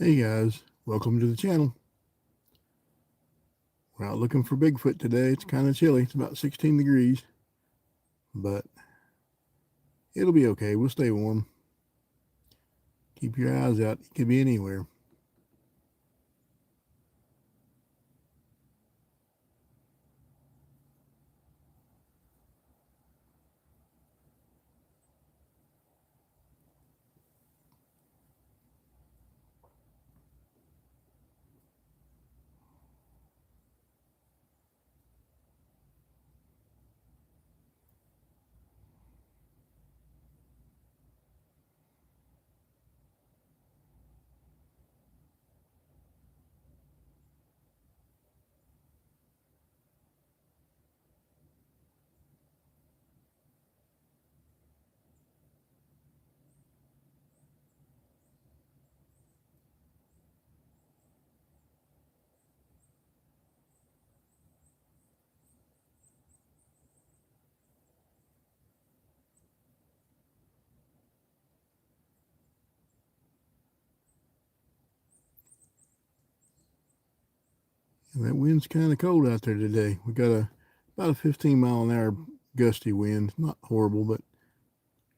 Hey guys, welcome to the channel. We're out looking for Bigfoot today. It's kind of chilly. It's about 16 degrees, but it'll be okay. We'll stay warm. Keep your eyes out. It could be anywhere. And that wind's kind of cold out there today. We got about a 15-mile-an-hour gusty wind. Not horrible, but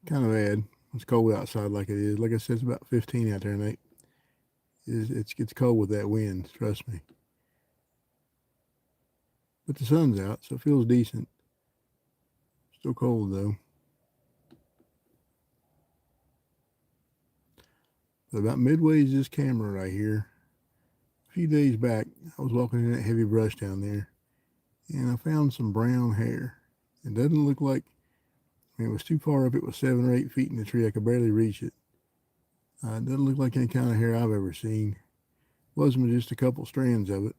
kind of bad. It's cold outside like it is. Like I said, it's about 15 out there, Nate. It gets cold with that wind, trust me. But the sun's out, so it feels decent. Still cold though. But about midway is this camera right here. A few days back, I was walking in that heavy brush down there, and I found some brown hair. It doesn't look like, it was too far up. It was 7 or 8 feet in the tree. I could barely reach it. It doesn't look like any kind of hair I've ever seen. It wasn't just a couple strands of it.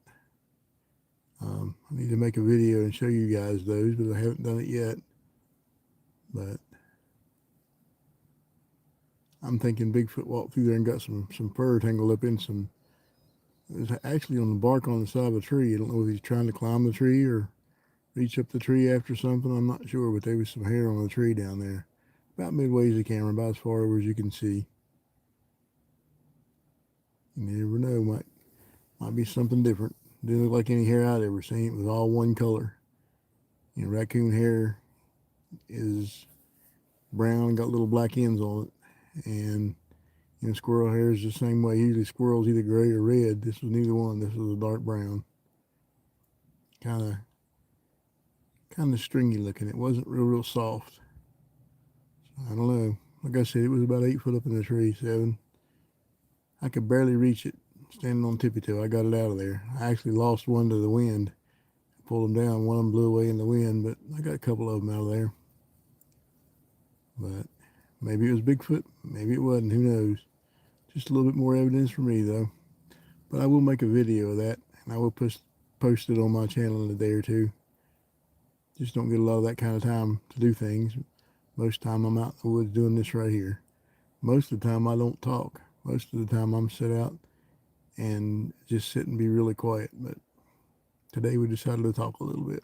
I need to make a video and show you guys those, but I haven't done it yet. But I'm thinking Bigfoot walked through there and got some fur tangled up in some. It was actually on the bark on the side of a tree. I don't know if he's trying to climb the tree or reach up the tree after something. I'm not sure, but there was some hair on the tree down there. About midway of the camera, about as far over as you can see. You never know, might be something different. Didn't look like any hair I'd ever seen. It was all one color. Raccoon hair is brown and got little black ends on it. And squirrel hair is the same way. Usually squirrels either gray or red. This was neither one. This was a dark brown. Kind of stringy looking. It wasn't real soft. I don't know. Like I said, it was about 8 foot up in the tree, 7. I could barely reach it standing on tippy toe. I got it out of there. I actually lost one to the wind. I pulled them down. One of them blew away in the wind, but I got a couple of them out of there. But maybe it was Bigfoot. Maybe it wasn't. Who knows? Just a little bit more evidence for me, though. But I will make a video of that, and I will post it on my channel in a day or two. Just don't get a lot of that kind of time to do things. Most of the time I'm out in the woods doing this right here. Most of the time I don't talk. Most of the time I'm sit out and just sit and be really quiet. But today we decided to talk a little bit.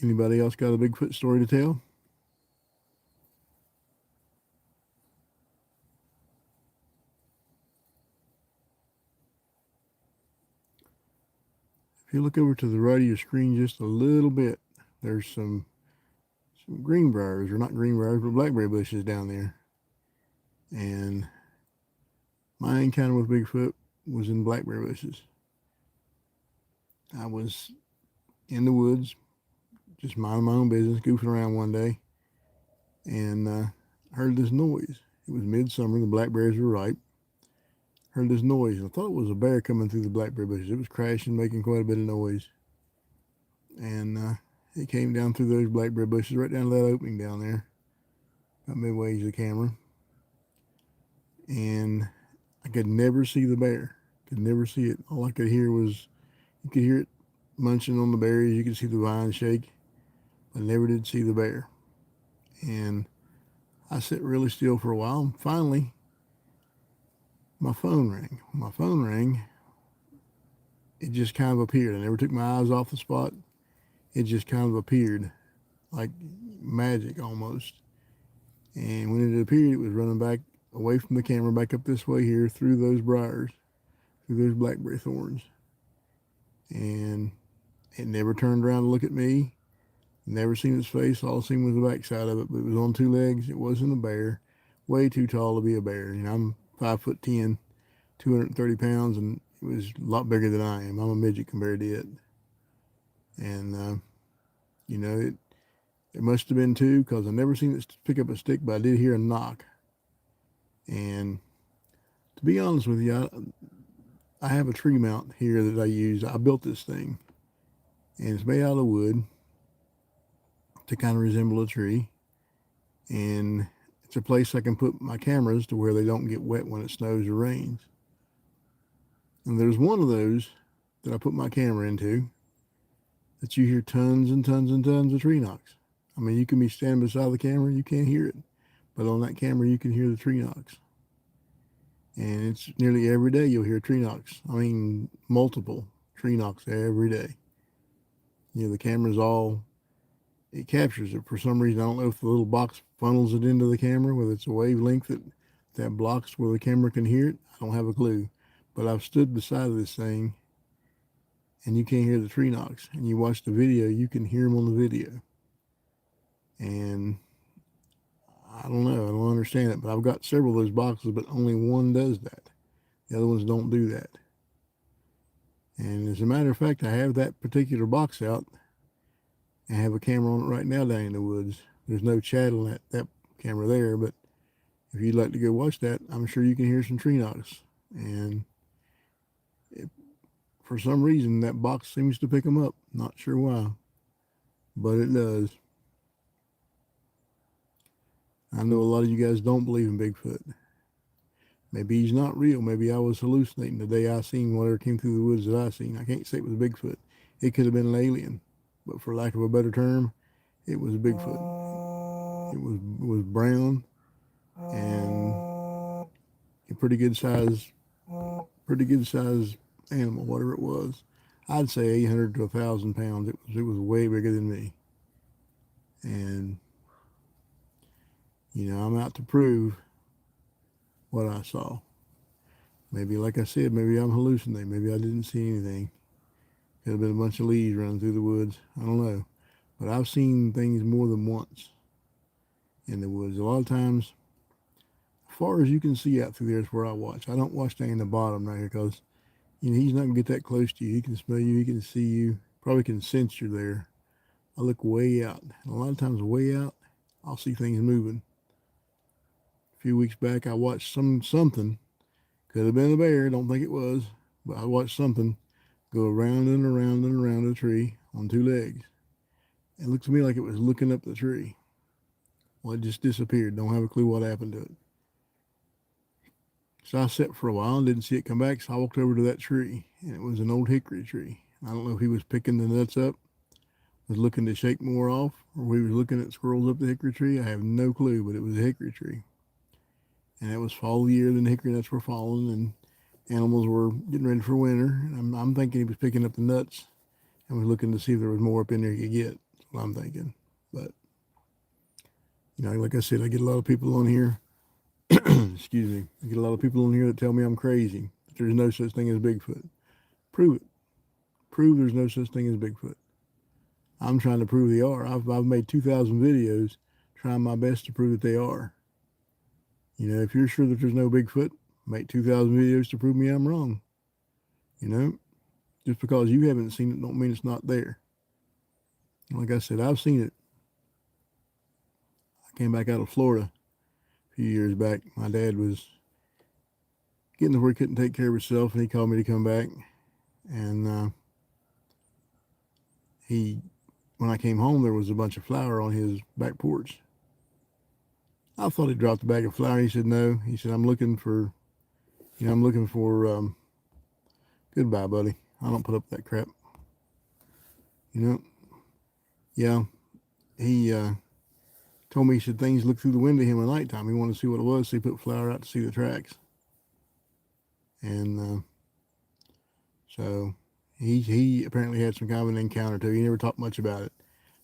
Anybody else got a Bigfoot story to tell? If you look over to the right of your screen just a little bit, there's some greenbriers, or not greenbriers, but blackberry bushes down there. And my encounter with Bigfoot was in blackberry bushes. I was in the woods, just minding my own business, goofing around one day, and heard this noise. It was midsummer, the blackberries were ripe. Heard this noise, and I thought it was a bear coming through the blackberry bushes. It was crashing, making quite a bit of noise. And it came down through those blackberry bushes, right down to that opening down there, about midway to the camera. And I could never see the bear. Could never see it. All I could hear was, you could hear it munching on the berries. You could see the vine shake. I never did see the bear. And I sat really still for a while. And finally, my phone rang. My phone rang. it just kind of appeared. I never took my eyes off the spot. It just kind of appeared like magic almost. And when it appeared, it was running back away from the camera, back up this way here through those briars, through those blackberry thorns. And it never turned around to look at me. Never seen its face. All I seen was the backside of it. But it was on two legs. It wasn't a bear. Way too tall to be a bear. You know, I'm 5'10", 230 pounds, and it was a lot bigger than I am. I'm a midget compared to it. And you know, it must have been two, because I never seen it pick up a stick, but I did hear a knock. And to be honest with you, I have a tree mount here that I use. I built this thing, and it's made out of wood to kind of resemble a tree. And it's a place I can put my cameras to where they don't get wet when it snows or rains. And there's one of those that I put my camera into that you hear tons and tons and tons of tree knocks. I mean, you can be standing beside the camera, you can't hear it. But on that camera, you can hear the tree knocks. And it's nearly every day you'll hear tree knocks. I mean, multiple tree knocks every day. You know, the camera's all, it captures it for some reason. I don't know if the little box funnels it into the camera, whether it's a wavelength that blocks where the camera can hear it. I don't have a clue. But I've stood beside this thing, and you can't hear the tree knocks. And you watch the video, you can hear them on the video. And I don't know, I don't understand it, but I've got several of those boxes, but only one does that. The other ones don't do that. And as a matter of fact, I have that particular box out. I have a camera on it right now down in the woods. There's no chat on that camera there, but if you'd like to go watch that, I'm sure you can hear some tree knocks. And for some reason, that box seems to pick them up. Not sure why, but it does. I know a lot of you guys don't believe in Bigfoot. Maybe he's not real. Maybe I was hallucinating the day I seen whatever came through the woods that I seen. I can't say it was Bigfoot. It could have been an alien, but for lack of a better term, it was Bigfoot. It was brown and a pretty good size animal, whatever it was. I'd say 800 to 1,000 pounds. It was way bigger than me. And you know, I'm out to prove what I saw. Maybe, like I said, maybe I'm hallucinating. Maybe I didn't see anything. Could have been a bunch of leaves running through the woods. I don't know. But I've seen things more than once in the woods. A lot of times, as far as you can see out through there is where I watch. I don't watch down in the bottom right here, because you know, he's not going to get that close to you. He can smell you. He can see you. Probably can sense you're there. I look way out. And a lot of times way out, I'll see things moving. A few weeks back, I watched something. Could have been a bear. Don't think it was. But I watched something go around and around and around a tree on two legs. It looked to me like it was looking up the tree. Well, it just disappeared. Don't have a clue what happened to it. So I sat for a while and didn't see it come back. So I walked over to that tree, and it was an old hickory tree. I don't know if he was picking the nuts up, was looking to shake more off, or he was looking at squirrels up the hickory tree. I have no clue, but it was a hickory tree. And it was fall of the year, then the hickory nuts were falling, and animals were getting ready for winter. And I'm thinking he was picking up the nuts and was looking to see if there was more up in there he could get. That's what I'm thinking. But, you know, like I said, I get a lot of people on here. Excuse me. I get a lot of people on here that tell me I'm crazy, that there's no such thing as Bigfoot. Prove it. Prove there's no such thing as Bigfoot. I'm trying to prove they are. I've made 2,000 videos trying my best to prove that they are. You know, if you're sure that there's no Bigfoot, make 2,000 videos to prove me I'm wrong. You know, just because you haven't seen it don't mean it's not there. Like I said, I've seen it. I came back out of Florida a few years back. My dad was getting to where he couldn't take care of himself, and he called me to come back. And when I came home, there was a bunch of flour on his back porch. I thought he dropped a bag of flour. He said, no. He said, I'm looking for, goodbye, buddy. I don't put up that crap. You know? Yeah. He told me, he said, things look through the window him at nighttime. He wanted to see what it was, so he put flour out to see the tracks. And so He apparently had some kind of an encounter too. He never talked much about it.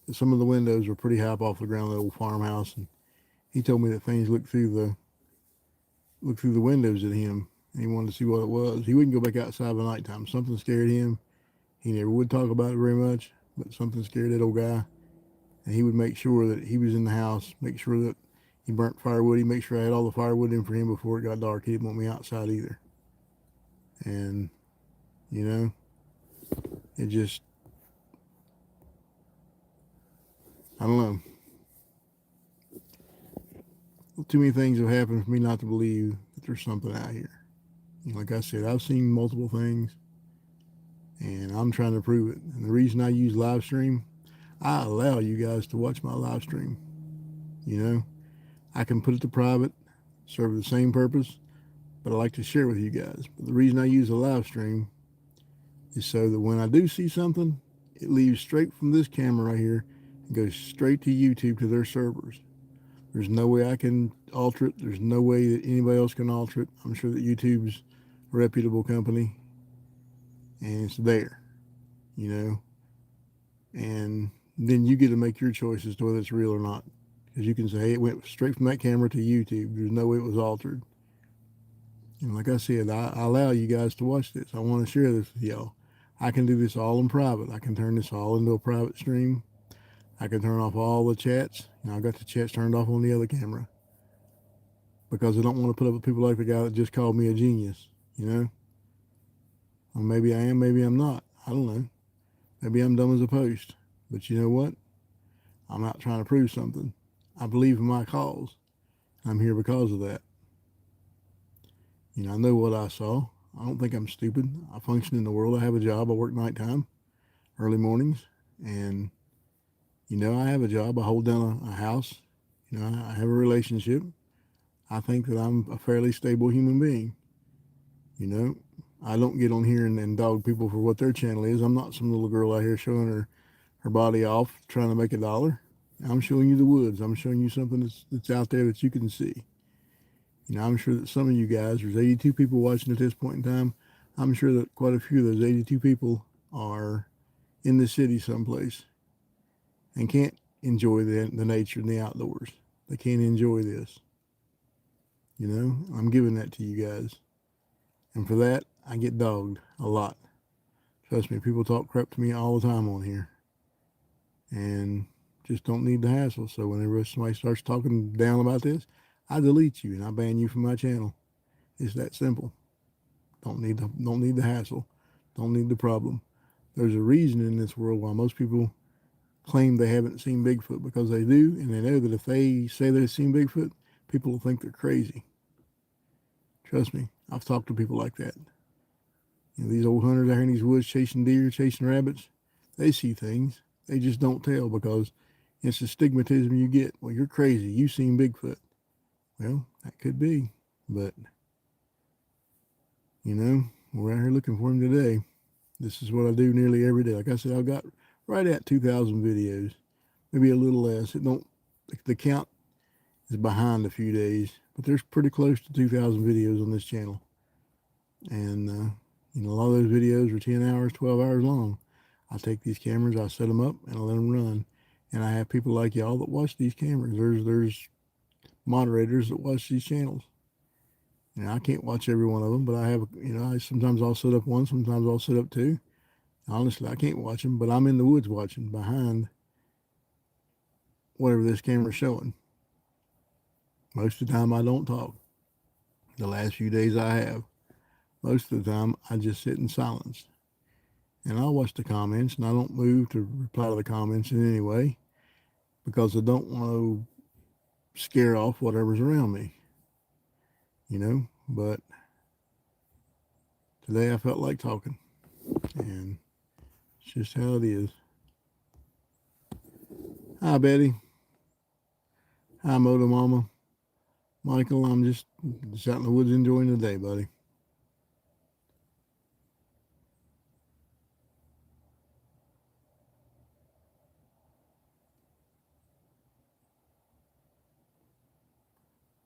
But some of the windows were pretty high up off the ground of the old farmhouse, and he told me that things looked through the windows at him, and he wanted to see what it was. He wouldn't go back outside at nighttime. Something scared him. He never would talk about it very much, but something scared that old guy, and he would make sure that he was in the house, make sure that he burnt firewood. He'd make sure I had all the firewood in for him before it got dark. He didn't want me outside either. And, you know, it just, I don't know. Too many things have happened for me not to believe that there's something out here. Like I said, I've seen multiple things, and I'm trying to prove it. And the reason I use live stream, I allow you guys to watch my live stream. You know, I can put it to private, serve the same purpose, but I like to share with you guys. But the reason I use a live stream is so that when I do see something, it leaves straight from this camera right here and goes straight to YouTube to their servers. There's no way I can alter it. There's no way that anybody else can alter it. I'm sure that YouTube's a reputable company, and it's there, you know. And then you get to make your choice as to whether it's real or not. Because you can say, hey, it went straight from that camera to YouTube. There's no way it was altered. And like I said, I allow you guys to watch this. I want to share this with y'all. I can do this all in private. I can turn this all into a private stream. I can turn off all the chats. I got the chats turned off on the other camera because I don't want to put up with people like the guy that just called me a genius, you know? Or maybe I am, maybe I'm not. I don't know. Maybe I'm dumb as a post. But you know what? I'm out trying to prove something. I believe in my cause. I'm here because of that. I know what I saw. I don't think I'm stupid. I function in the world. I have a job. I work nighttime, early mornings, and I have a job. I hold down a house. I have a relationship. I think that I'm a fairly stable human being. I don't get on here and dog people for what their channel is. I'm not some little girl out here showing her body off trying to make a dollar. I'm showing you the woods. I'm showing you something that's out there that you can see. I'm sure that some of you guys, there's 82 people watching at this point in time. I'm sure that quite a few of those 82 people are in the city someplace and can't enjoy the nature and the outdoors. They can't enjoy this. I'm giving that to you guys. And for that, I get dogged a lot. Trust me, people talk crap to me all the time on here. And just don't need the hassle. So whenever somebody starts talking down about this, I delete you and I ban you from my channel. It's that simple. Don't need the hassle. Don't need the problem. There's a reason in this world why most people claim they haven't seen Bigfoot, because they do, and they know that if they say they've seen Bigfoot, people will think they're crazy. Trust me, I've talked to people like that. These old hunters out here in these woods chasing deer, chasing rabbits, they see things. They just don't tell because it's the stigmatism you get. Well, you're crazy. You've seen Bigfoot. Well, that could be, but we're out here looking for him today. This is what I do nearly every day. Like I said, I've got right at 2,000 videos, maybe a little less. The count is behind a few days, but there's pretty close to 2,000 videos on this channel. And, a lot of those videos are 10 hours, 12 hours long. I take these cameras, I set them up, and I let them run. And I have people like y'all that watch these cameras. There's moderators that watch these channels. I can't watch every one of them, but I have, sometimes I'll set up one, sometimes I'll set up two. Honestly, I can't watch them, but I'm in the woods watching behind whatever this camera's showing. Most of the time I don't talk. The last few days I have. Most of the time I just sit in silence. And I'll watch the comments, and I don't move to reply to the comments in any way because I don't want to scare off whatever's around me. But today I felt like talking, and it's just how it is. Hi, Betty. Hi, Moto Mama. Michael, I'm just out in the woods enjoying the day, buddy.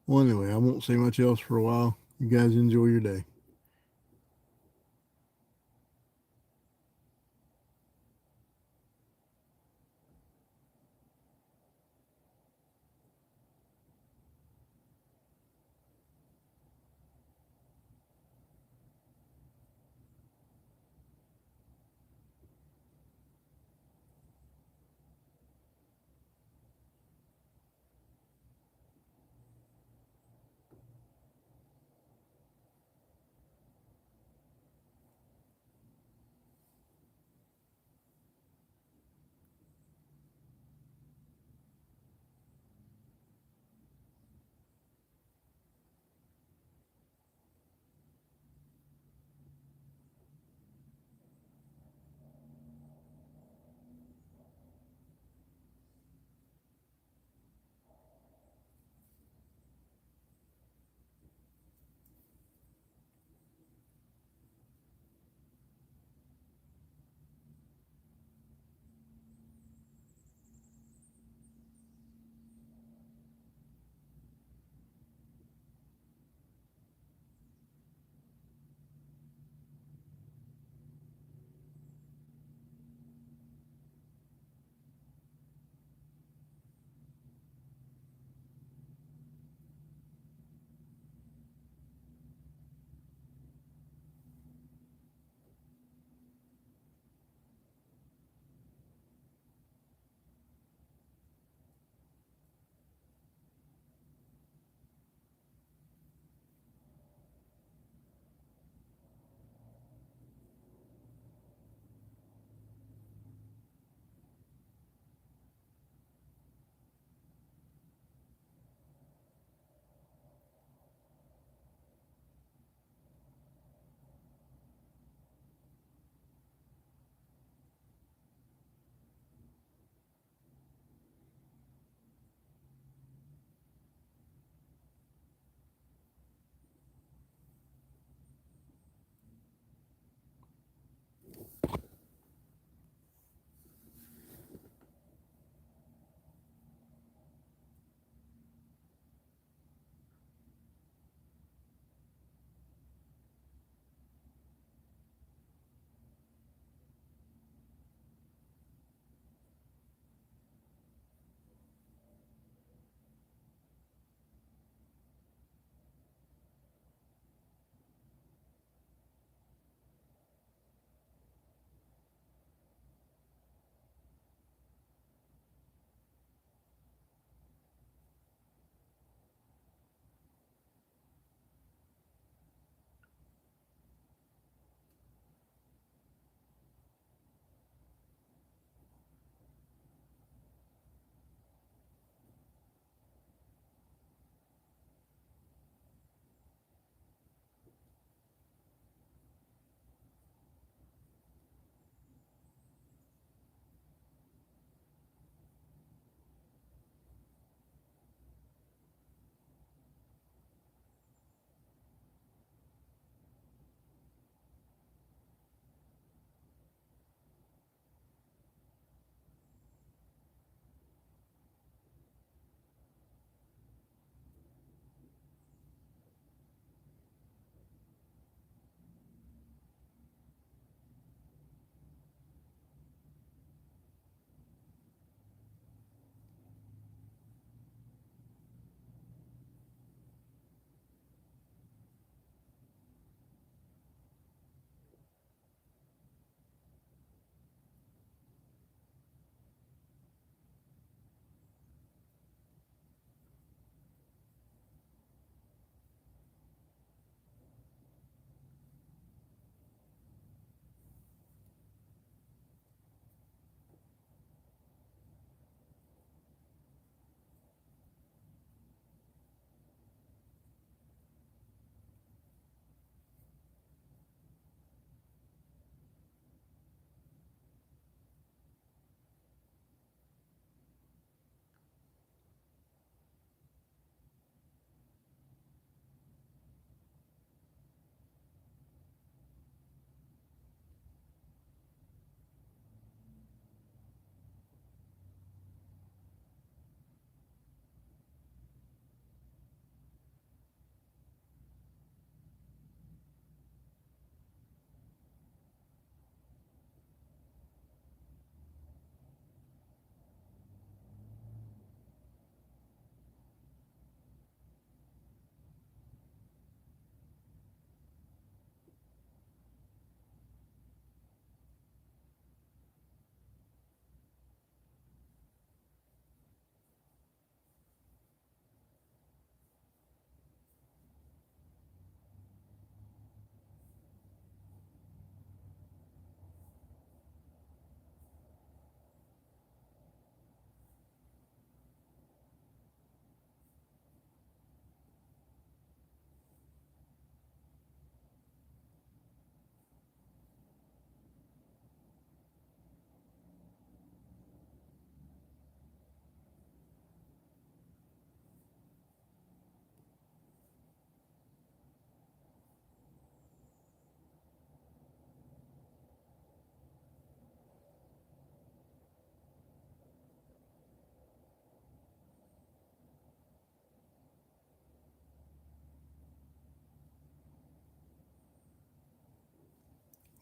Well, anyway, I won't say much else for a while. You guys enjoy your day.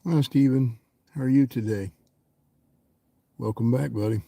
Hi, Steven. How are you today? Welcome back, buddy.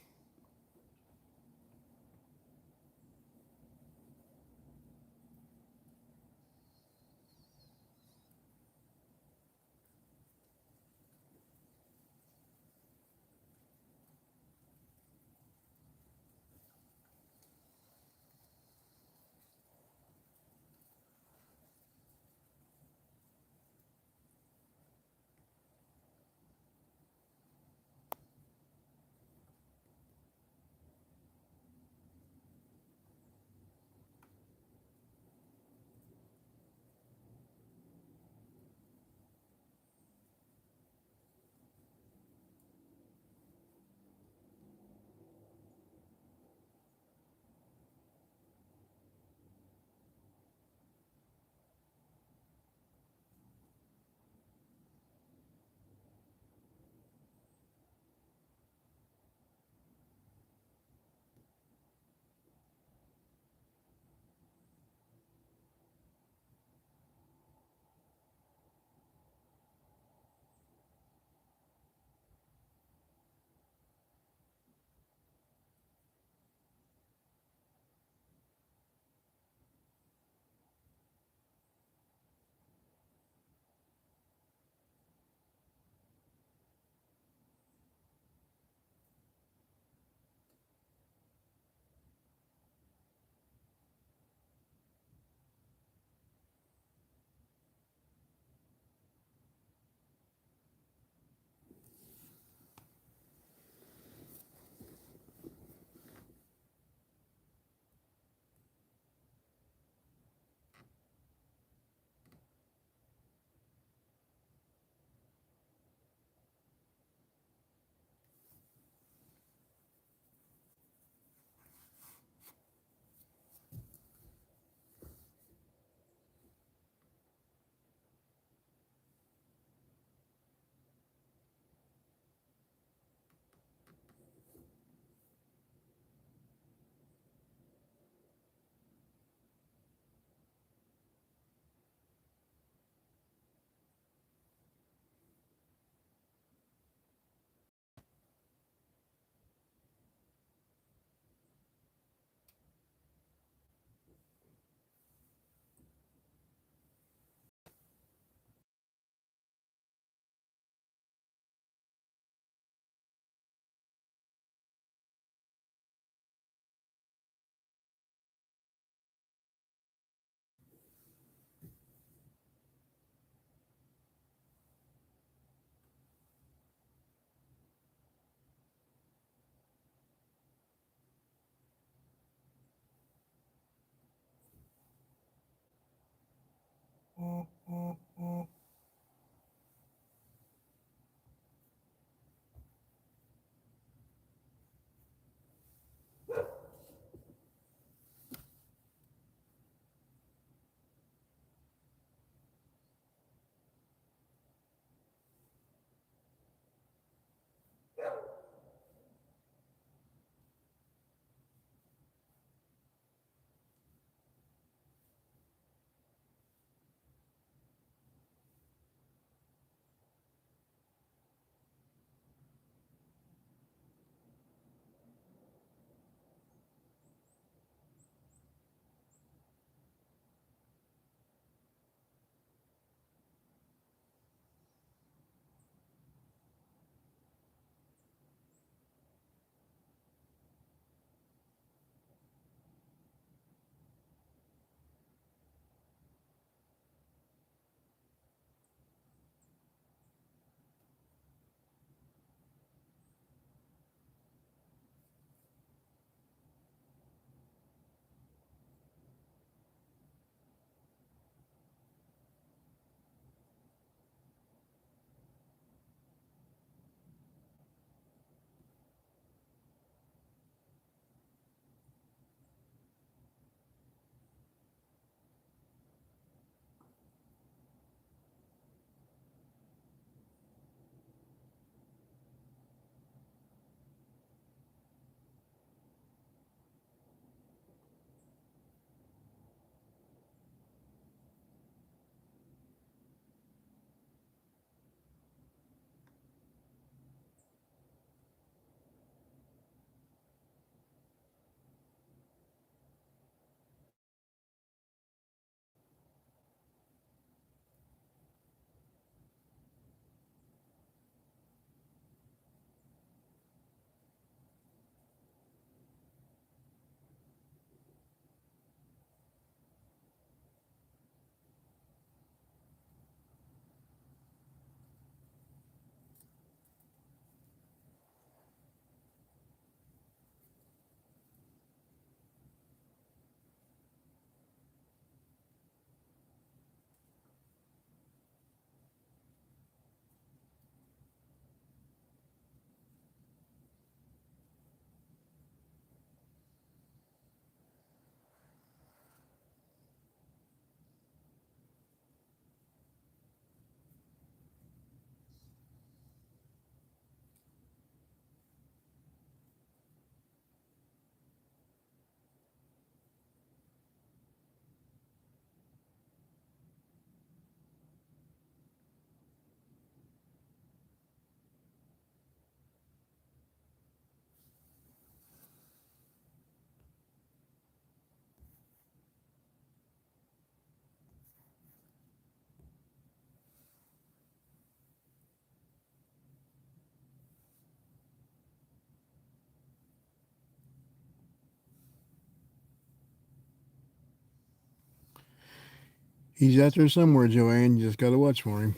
He's out there somewhere, Joanne. You just got to watch for him.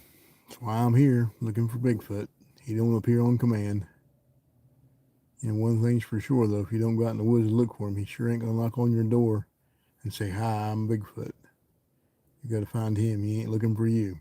That's why I'm here looking for Bigfoot. He don't appear on command. And one thing's for sure, though, if you don't go out in the woods and look for him, he sure ain't gonna knock on your door and say, "Hi, I'm Bigfoot." You got to find him. He ain't looking for you.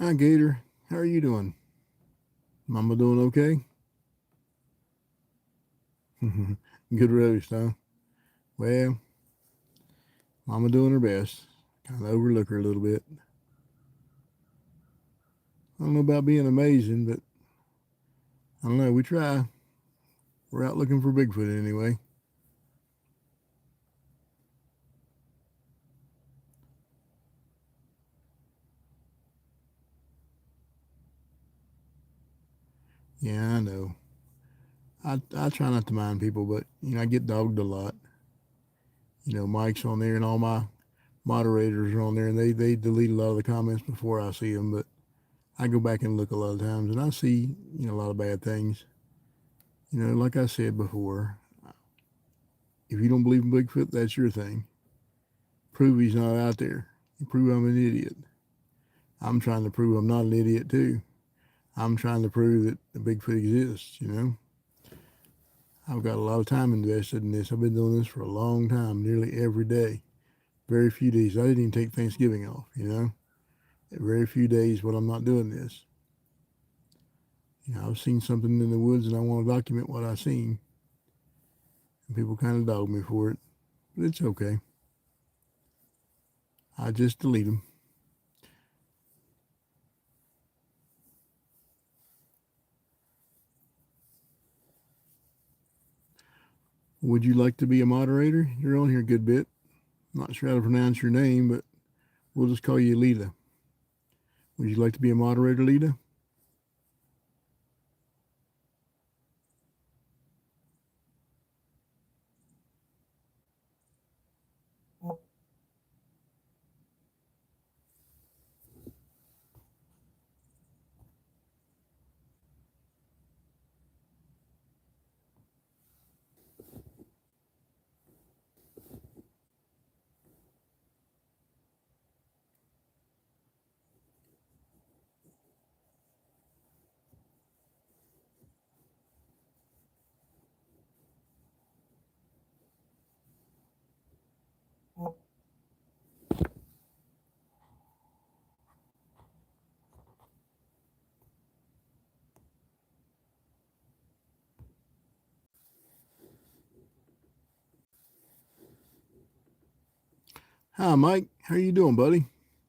Hi, Gator. How are you doing? Mama doing okay? Good roast, huh? Well, Mama doing her best. Kind of overlook her a little bit. I don't know about being amazing, but I don't know. We try. We're out looking for Bigfoot anyway. Yeah, I know. I try not to mind people, but I get dogged a lot. Mike's on there and all my moderators are on there, and they delete a lot of the comments before I see them. But I go back and look a lot of times, and I see a lot of bad things. Like I said before, if you don't believe in Bigfoot, that's your thing. Prove he's not out there. Prove I'm an idiot. I'm trying to prove I'm not an idiot too. I'm trying to prove that the Bigfoot exists. I've got a lot of time invested in this. I've been doing this for a long time, nearly every day. Very few days. I didn't even take Thanksgiving off. Very few days when I'm not doing this. I've seen something in the woods and I want to document what I've seen. And people kind of dog me for it. but it's okay. I just delete them. Would you like to be a moderator? You're on here a good bit. Not sure how to pronounce your name, but we'll just call you Lita. Would you like to be a moderator, Lita? Hi, Mike. How you doing, buddy?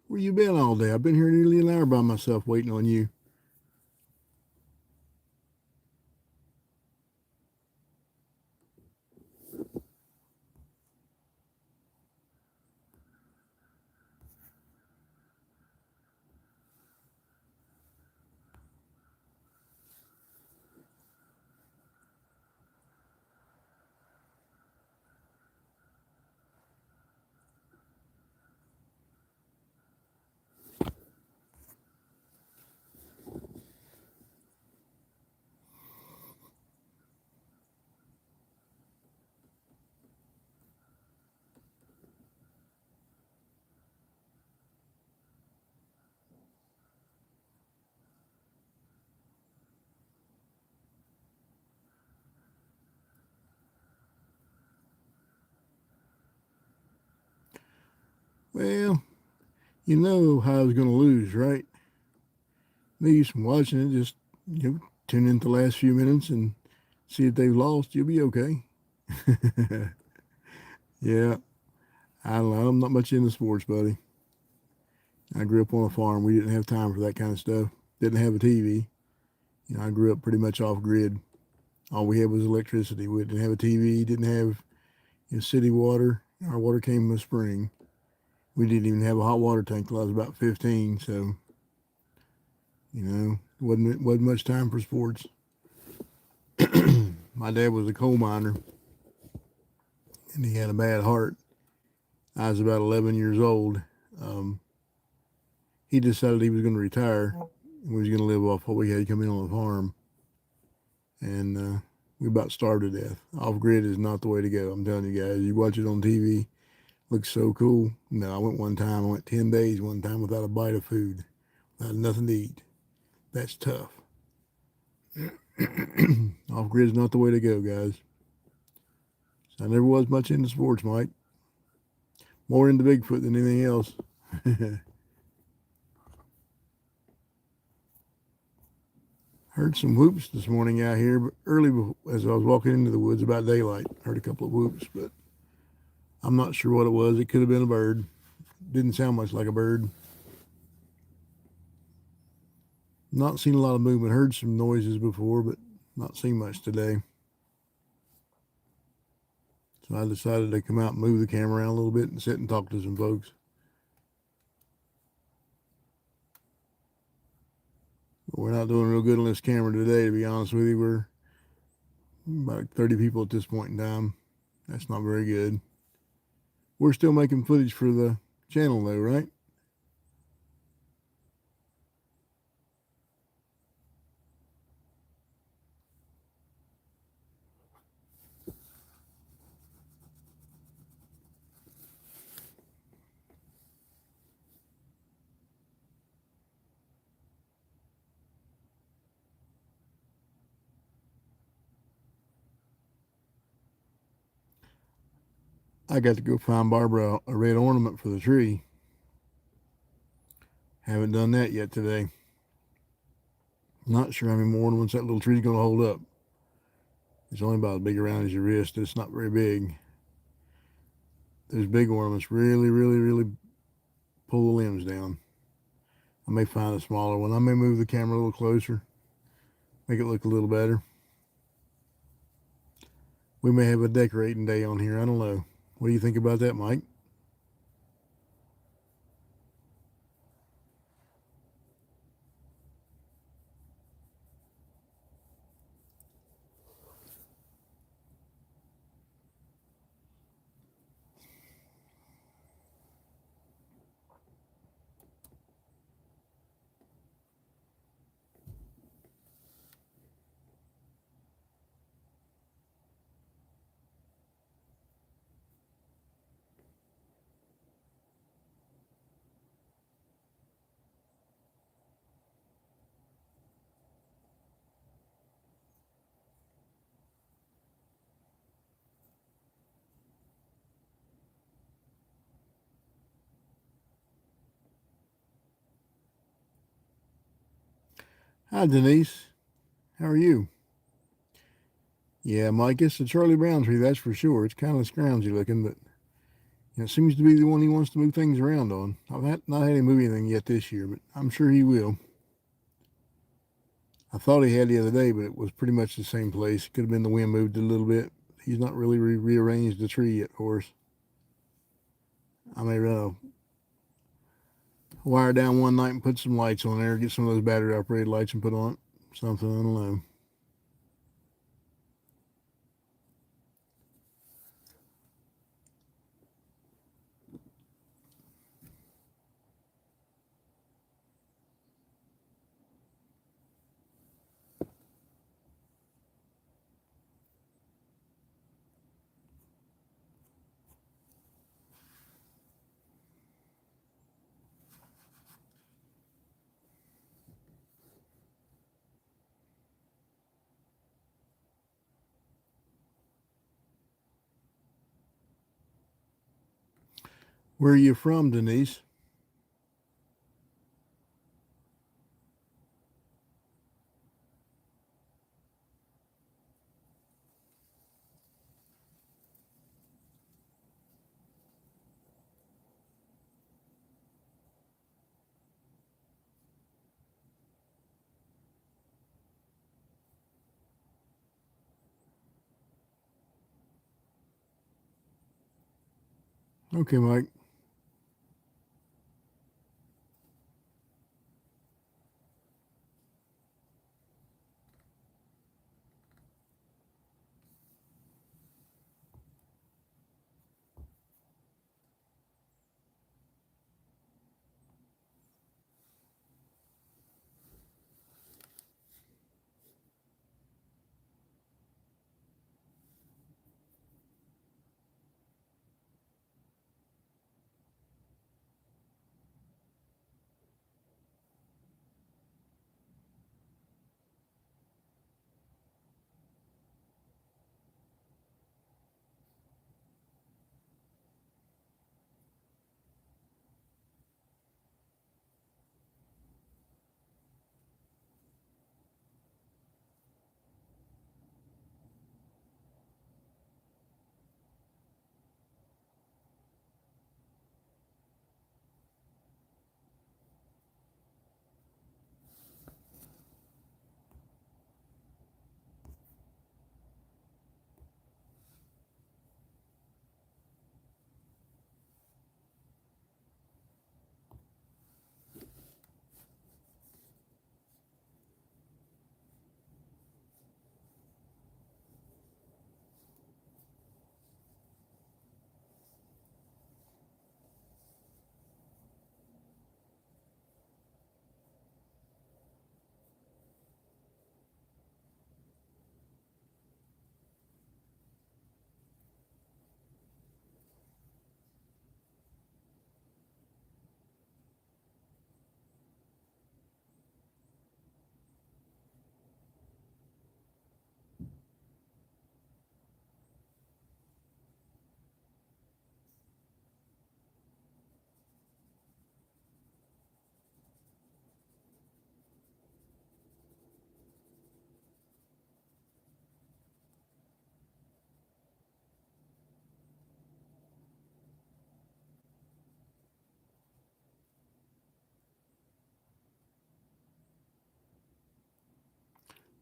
Where you been all day? I've been here nearly an hour by myself waiting on you. Well, you know how I was going to lose, right? No use from watching it. Just tune in the last few minutes and see if they've lost. You'll be okay. Yeah, I don't know. I'm not much into sports, buddy. I grew up on a farm. We didn't have time for that kind of stuff. Didn't have a TV. I grew up pretty much off grid. All we had was electricity. We didn't have a TV. Didn't have city water. Our water came from a spring. We didn't even have a hot water tank till I was about 15. So wasn't much time for sports. My dad was a coal miner, and he had a bad heart. I was about 11 years old. Um, he decided he was going to retire. And we was going to live off what we had coming in on the farm, and we about starved to death. Off grid is not the way to go. I'm telling you guys. You watch it on TV, looks so cool. No, I went one time. I went 10 days one time without a bite of food, without nothing to eat. That's tough. Off grid is not the way to go, guys. So I never was much into sports, Mike. More into Bigfoot than anything else. Heard some whoops this morning out here, but early as I was walking into the woods about daylight. Heard a couple of whoops, but I'm not sure what it was. It could have been a bird. Didn't sound much like a bird. Not seen a lot of movement. Heard some noises before, but not seen much today. So I decided to come out and move the camera around a little bit and sit and talk to some folks. But we're not doing real good on this camera today, to be honest with you. We're about 30 people at this point in time. That's not very good. We're still making footage for the channel though, right? I got to go find Barbara a red ornament for the tree. Haven't done that yet today. Not sure how many more ornaments that little tree's going to hold up. It's only about as big around as your wrist. It's not very big. those big ornaments really pull the limbs down. I may find a smaller one. I may move the camera a little closer, make it look a little better. We may have a decorating day on here. I don't know. What do you think about that, Mike? Hi, Denise. How are you? Yeah, Mike, it's the Charlie Brown tree, that's for sure. It's kind of scroungy looking, but it seems to be the one he wants to move things around on. Not had him move anything yet this year, but I'm sure he will. I thought he had the other day, but it was pretty much the same place. Could have been the wind moved it a little bit. He's not really rearranged the tree yet for us. I may run a wire down one night and put some lights on there, get some of those battery operated lights and put on it. Something, I don't know. Where are you from, Denise? Okay, Mike.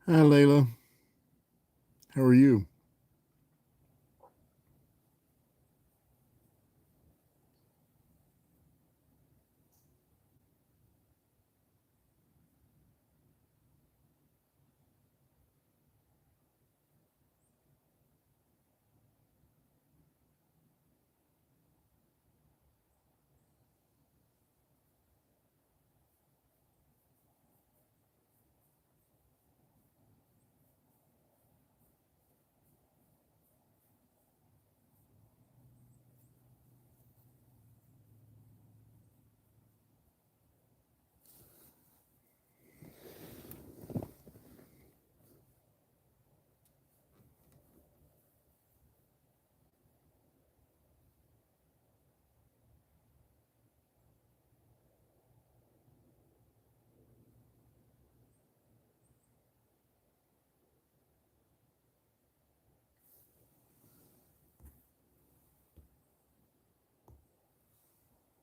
Hi, Layla. How are you?